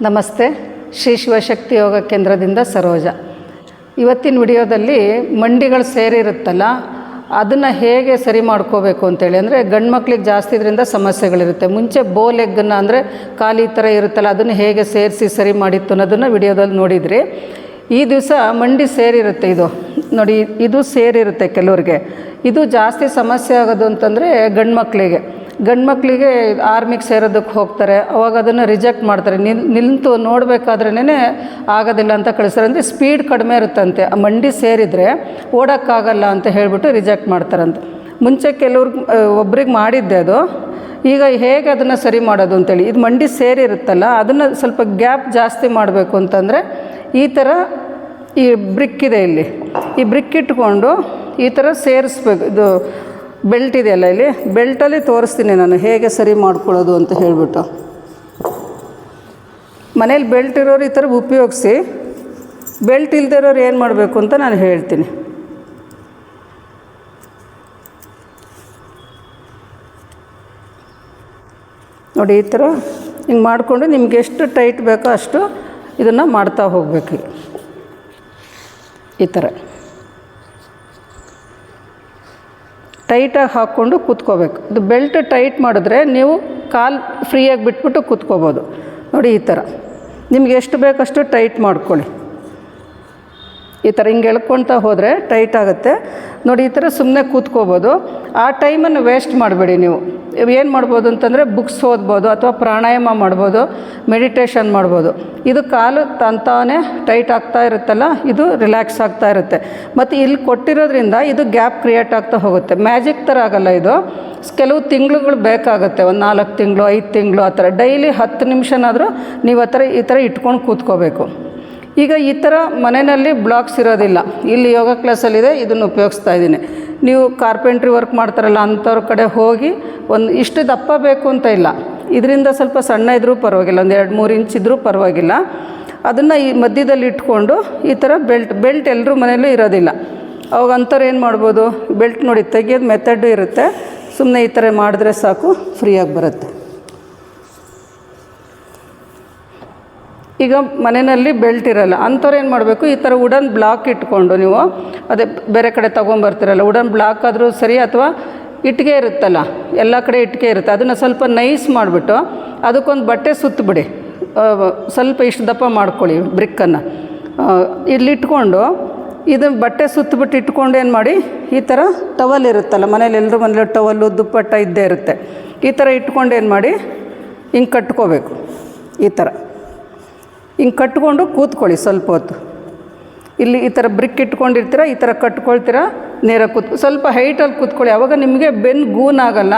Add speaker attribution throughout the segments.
Speaker 1: ನಮಸ್ತೆ. ಶ್ರೀ ಶಿವಶಕ್ತಿ ಯೋಗ ಕೇಂದ್ರದಿಂದ ಸರೋಜ. ಇವತ್ತಿನ ವಿಡಿಯೋದಲ್ಲಿ ಮಂಡಿಗಳು ಸೇರಿರುತ್ತಲ್ಲ, ಅದನ್ನು ಹೇಗೆ ಸರಿ ಮಾಡ್ಕೋಬೇಕು ಅಂತೇಳಿ. ಅಂದರೆ ಗಂಡು ಮಕ್ಳಿಗೆ ಜಾಸ್ತಿ ಇದರಿಂದ ಸಮಸ್ಯೆಗಳಿರುತ್ತೆ. ಮುಂಚೆ ಬೋ ಲೆಗ್ಗನ್ನು ಅಂದರೆ ಖಾಲಿ ಥರ ಇರುತ್ತಲ್ಲ, ಅದನ್ನು ಹೇಗೆ ಸೇರಿಸಿ ಸರಿ ಮಾಡಿತ್ತು ಅನ್ನೋದನ್ನು ವಿಡಿಯೋದಲ್ಲಿ ನೋಡಿದ್ರಿ. ಈ ದಿವಸ ಮಂಡಿ ಸೇರಿರುತ್ತೆ. ಇದು ನೋಡಿ, ಇದು ಸೇರಿರುತ್ತೆ ಕೆಲವ್ರಿಗೆ. ಇದು ಜಾಸ್ತಿ ಸಮಸ್ಯೆ ಆಗೋದು ಅಂತಂದರೆ ಗಂಡು ಮಕ್ಕಳಿಗೆ ಆರ್ಮಿಗೆ ಸೇರೋದಕ್ಕೆ ಹೋಗ್ತಾರೆ. ಅವಾಗ ಅದನ್ನು ರಿಜೆಕ್ಟ್ ಮಾಡ್ತಾರೆ. ನಿಂತು ನೋಡಬೇಕಾದ್ರೇ ಆಗೋದಿಲ್ಲ ಅಂತ ಕಳಿಸ್ತಾರೆ. ಅಂದರೆ ಸ್ಪೀಡ್ ಕಡಿಮೆ ಇರುತ್ತಂತೆ. ಆ ಮಂಡಿ ಸೇರಿದರೆ ಓಡೋಕ್ಕಾಗಲ್ಲ ಅಂತ ಹೇಳಿಬಿಟ್ಟು ರಿಜೆಕ್ಟ್ ಮಾಡ್ತಾರಂತೆ. ಮುಂಚೆ ಒಬ್ರಿಗೆ ಮಾಡಿದ್ದೆ ಅದು. ಈಗ ಹೇಗೆ ಅದನ್ನು ಸರಿ ಮಾಡೋದು ಅಂತೇಳಿ, ಇದು ಮಂಡಿ ಸೇರಿರುತ್ತಲ್ಲ, ಅದನ್ನು ಸ್ವಲ್ಪ ಗ್ಯಾಪ್ ಜಾಸ್ತಿ ಮಾಡಬೇಕು ಅಂತಂದರೆ ಈ ಥರ ಈ ಬ್ರಿಕ್ ಇದೆ, ಇಲ್ಲಿ ಈ ಬ್ರಿಕ್ ಇಟ್ಕೊಂಡು ಈ ಥರ ಸೇರಿಸ್ಬೇಕು. ಇದು ಬೆಲ್ಟ್ ಇದೆಯಲ್ಲ, ಇಲ್ಲಿ ಬೆಲ್ಟಲ್ಲಿ ತೋರಿಸ್ತೀನಿ ನಾನು ಹೇಗೆ ಸರಿ ಮಾಡ್ಕೊಳ್ಳೋದು ಅಂತ ಹೇಳಿಬಿಟ್ಟು. ಮನೇಲಿ ಬೆಲ್ಟ್ ಇರೋರು ಈ ಥರ ಉಪಯೋಗಿಸಿ, ಬೆಲ್ಟ್ ಇಲ್ಲದೆ ಇರೋರು ಏನು ಮಾಡಬೇಕು ಅಂತ ನಾನು ಹೇಳ್ತೀನಿ. ನೋಡಿ, ಈ ಥರ ಹಿಂಗೆ ಮಾಡಿಕೊಂಡು ನಿಮ್ಗೆ ಎಷ್ಟು ಟೈಟ್ ಬೇಕೋ ಅಷ್ಟು ಇದನ್ನು ಮಾಡ್ತಾ ಹೋಗಬೇಕು. ಈ ಥರ ಟೈಟಾಗಿ ಹಾಕ್ಕೊಂಡು ಕೂತ್ಕೋಬೇಕು. ಇದು ಬೆಲ್ಟ್ ಟೈಟ್ ಮಾಡಿದ್ರೆ ನೀವು ಕಾಲು ಫ್ರೀಯಾಗಿ ಬಿಟ್ಬಿಟ್ಟು ಕೂತ್ಕೋಬೋದು. ನೋಡಿ, ಈ ಥರ ನಿಮ್ಗೆ ಎಷ್ಟು ಬೇಕಷ್ಟು ಟೈಟ್ ಮಾಡ್ಕೊಳ್ಳಿ. ಈ ಥರ ಹಿಂಗೆ ಎಳ್ಕೊಳ್ತಾ ಹೋದರೆ ಟೈಟ್ ಆಗುತ್ತೆ. ನೋಡಿ, ಈ ಥರ ಸುಮ್ಮನೆ ಕೂತ್ಕೋಬೋದು. ಆ ಟೈಮನ್ನು ವೇಸ್ಟ್ ಮಾಡಬೇಡಿ. ನೀವು ಏನು ಮಾಡ್ಬೋದು ಅಂತಂದರೆ ಬುಕ್ಸ್ ಓದ್ಬೋದು, ಅಥವಾ ಪ್ರಾಣಾಯಾಮ ಮಾಡ್ಬೋದು, ಮೆಡಿಟೇಷನ್ ಮಾಡ್ಬೋದು. ಇದು ಕಾಲು ತಂತಾನೇ ಟೈಟ್ ಆಗ್ತಾ ಇರುತ್ತಲ್ಲ, ಇದು ರಿಲ್ಯಾಕ್ಸ್ ಆಗ್ತಾ ಇರುತ್ತೆ. ಮತ್ತು ಇಲ್ಲಿ ಕೊಟ್ಟಿರೋದ್ರಿಂದ ಇದು ಗ್ಯಾಪ್ ಕ್ರಿಯೇಟ್ ಆಗ್ತಾ ಹೋಗುತ್ತೆ. ಮ್ಯಾಜಿಕ್ ಥರ ಆಗಲ್ಲ ಇದು. ಕೆಲವು ತಿಂಗಳುಗಳು ಬೇಕಾಗುತ್ತೆ, ಒಂದು 4 ತಿಂಗಳು 5 ತಿಂಗಳು ಆ ಥರ. ಡೈಲಿ 10 ನಿಮಿಷನಾದರೂ ನೀವು ಈ ಥರ ಇಟ್ಕೊಂಡು ಕೂತ್ಕೋಬೇಕು. ಈಗ ಈ ಥರ ಮನೆಯಲ್ಲಿ ಬ್ಲಾಕ್ಸ್ ಇರೋದಿಲ್ಲ. ಇಲ್ಲಿ ಯೋಗ ಕ್ಲಾಸಲ್ಲಿದೆ, ಇದನ್ನು ಉಪಯೋಗಿಸ್ತಾ ಇದ್ದೀನಿ. ನೀವು ಕಾರ್ಪೆಂಟ್ರಿ ವರ್ಕ್ ಮಾಡ್ತಾರಲ್ಲ, ಅಂಥವ್ರ ಕಡೆ ಹೋಗಿ ಇಷ್ಟು ದಪ್ಪ ಬೇಕು ಅಂತ ಇಲ್ಲ, ಇದರಿಂದ ಸ್ವಲ್ಪ ಸಣ್ಣ ಇದ್ದರೂ ಪರವಾಗಿಲ್ಲ, ಒಂದು 2-3 ಇಂಚ್ ಇದ್ದರೂ ಪರವಾಗಿಲ್ಲ. ಅದನ್ನು ಈ ಮಧ್ಯದಲ್ಲಿ ಇಟ್ಕೊಂಡು ಈ ಥರ ಬೆಲ್ಟ್ ಎಲ್ಲರೂ ಮನೆಯಲ್ಲೂ ಇರೋದಿಲ್ಲ. ಅವಾಗ ಅಂಥವ್ರು ಏನು ಮಾಡ್ಬೋದು, ಬೆಲ್ಟ್ ನೋಡಿ ತೆಗಿಯೋದು ಮೆಥಡು ಇರುತ್ತೆ. ಸುಮ್ಮನೆ ಈ ಥರ ಮಾಡಿದ್ರೆ ಸಾಕು, ಫ್ರೀಯಾಗಿ ಬರುತ್ತೆ. ಈಗ ಮನೆಯಲ್ಲಿ ಬೆಲ್ಟ್ ಇರೋಲ್ಲ ಅಂಥವ್ರು ಏನು ಮಾಡಬೇಕು, ಈ ಥರ ವುಡನ್ ಬ್ಲಾಕ್ ಇಟ್ಕೊಂಡು, ನೀವು ಅದೇ ಬೇರೆ ಕಡೆ ತೊಗೊಂಬರ್ತೀರಲ್ಲ, ವುಡನ್ ಬ್ಲಾಕ್ ಆದರೂ ಸರಿ, ಅಥವಾ ಇಟ್ಟಿಗೆ ಇರುತ್ತಲ್ಲ, ಎಲ್ಲ ಕಡೆ ಇಟ್ಟಿಗೆ ಇರುತ್ತೆ, ಅದನ್ನು ಸ್ವಲ್ಪ ನೈಸ್ ಮಾಡಿಬಿಟ್ಟು ಅದಕ್ಕೊಂದು ಬಟ್ಟೆ ಸುತ್ತಬಿಡಿ. ಸ್ವಲ್ಪ ಇಷ್ಟು ದಪ್ಪ ಮಾಡ್ಕೊಳ್ಳಿ ಬ್ರಿಕ್ಕನ್ನು. ಇಲ್ಲಿಟ್ಕೊಂಡು ಇದನ್ನು ಬಟ್ಟೆ ಸುತ್ತಬಿಟ್ಟು ಇಟ್ಕೊಂಡು ಏನು ಮಾಡಿ, ಈ ಥರ ಟವಲ್ ಇರುತ್ತಲ್ಲ, ಎಲ್ಲರೂ ಮನೇಲಿ ಟವಲ್ಲು ದುಪ್ಪಟ್ಟ ಇದ್ದೇ ಇರುತ್ತೆ. ಈ ಥರ ಇಟ್ಕೊಂಡು ಏನು ಮಾಡಿ, ಹಿಂಗೆ ಕಟ್ಕೋಬೇಕು. ಈ ಥರ ಹಿಂಗೆ ಕಟ್ಕೊಂಡು ಕೂತ್ಕೊಳ್ಳಿ ಸ್ವಲ್ಪ ಹೊತ್ತು. ಇಲ್ಲಿ ಈ ಥರ ಬ್ರಿಕ್ ಇಟ್ಕೊಂಡಿರ್ತೀರ, ಈ ಥರ ಕಟ್ಕೊಳ್ತೀರ, ನೇರ ಸ್ವಲ್ಪ ಹೈಟಲ್ಲಿ ಕೂತ್ಕೊಳ್ಳಿ. ಆವಾಗ ನಿಮಗೆ ಬೆನ್ನು ಗೂನಾಗಲ್ಲ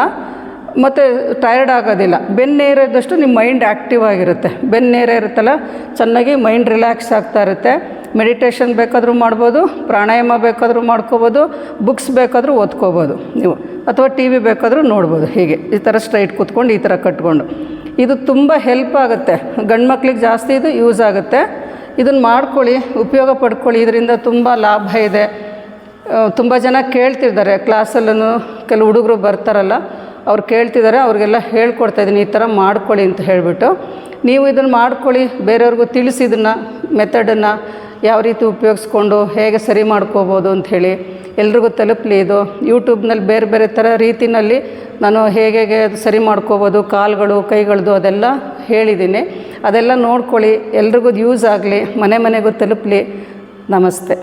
Speaker 1: ಮತ್ತು ಟಯರ್ಡ್ ಆಗೋದಿಲ್ಲ. ಬೆನ್ನು ನೇರ ಇದ್ದಷ್ಟು ನಿಮ್ಮ ಮೈಂಡ್ ಆ್ಯಕ್ಟಿವ್ ಆಗಿರುತ್ತೆ. ಬೆನ್ನು ನೇರ ಇರುತ್ತಲ್ಲ, ಚೆನ್ನಾಗಿ ಮೈಂಡ್ ರಿಲ್ಯಾಕ್ಸ್ ಆಗ್ತಾ ಇರುತ್ತೆ. ಮೆಡಿಟೇಷನ್ ಬೇಕಾದರೂ ಮಾಡ್ಬೋದು, ಪ್ರಾಣಾಯಾಮ ಬೇಕಾದರೂ ಮಾಡ್ಕೋಬೋದು, ಬುಕ್ಸ್ ಬೇಕಾದರೂ ಓದ್ಕೋಬೋದು ನೀವು, ಅಥವಾ ಟಿ ವಿ ಬೇಕಾದರೂ ನೋಡ್ಬೋದು. ಹೀಗೆ ಈ ಥರ ಸ್ಟ್ರೈಟ್ ಕೂತ್ಕೊಂಡು ಈ ಥರ ಕಟ್ಕೊಂಡು, ಇದು ತುಂಬ ಹೆಲ್ಪ್ ಆಗುತ್ತೆ. ಗಂಡು ಮಕ್ಳಿಗೆ ಜಾಸ್ತಿ ಇದು ಯೂಸ್ ಆಗುತ್ತೆ. ಇದನ್ನು ಮಾಡ್ಕೊಳ್ಳಿ, ಉಪಯೋಗ ಪಡ್ಕೊಳ್ಳಿ. ಇದರಿಂದ ತುಂಬ ಲಾಭ ಇದೆ. ತುಂಬ ಜನ ಕೇಳ್ತಿದ್ದಾರೆ ಕ್ಲಾಸಲ್ಲೂ, ಕೆಲವು ಹುಡುಗರು ಬರ್ತಾರಲ್ಲ, ಅವ್ರು ಕೇಳ್ತಿದ್ದಾರೆ, ಅವ್ರಿಗೆಲ್ಲ ಹೇಳ್ಕೊಡ್ತಾಯಿದ್ದೀನಿ ಈ ಥರ ಮಾಡ್ಕೊಳ್ಳಿ ಅಂತ ಹೇಳಿಬಿಟ್ಟು. ನೀವು ಇದನ್ನು ಮಾಡ್ಕೊಳ್ಳಿ, ಬೇರೆಯವ್ರಿಗೂ ತಿಳಿಸಿ ಇದನ್ನು ಮೆಥಡನ್ನು ಯಾವ ರೀತಿ ಉಪಯೋಗಿಸ್ಕೊಂಡು ಹೇಗೆ ಸರಿ ಮಾಡ್ಕೋಬೋದು ಅಂಥೇಳಿ ಎಲ್ರಿಗೂ ತಲುಪಲಿ. ಇದು ಯೂಟ್ಯೂಬ್ನಲ್ಲಿ ಬೇರೆ ಬೇರೆ ಥರ ರೀತಿಯಲ್ಲಿ ನಾನು ಹೇಗೆ ಸರಿ ಮಾಡ್ಕೋಬೋದು, ಕಾಲುಗಳು ಕೈಗಳದ್ದು ಅದೆಲ್ಲ ಹೇಳಿದ್ದೀನಿ. ಅದೆಲ್ಲ ನೋಡ್ಕೊಳ್ಳಿ, ಎಲ್ರಿಗೂ ಯೂಸ್ ಆಗಲಿ, ಮನೆಗೂ ತಲುಪಲಿ. ನಮಸ್ತೆ.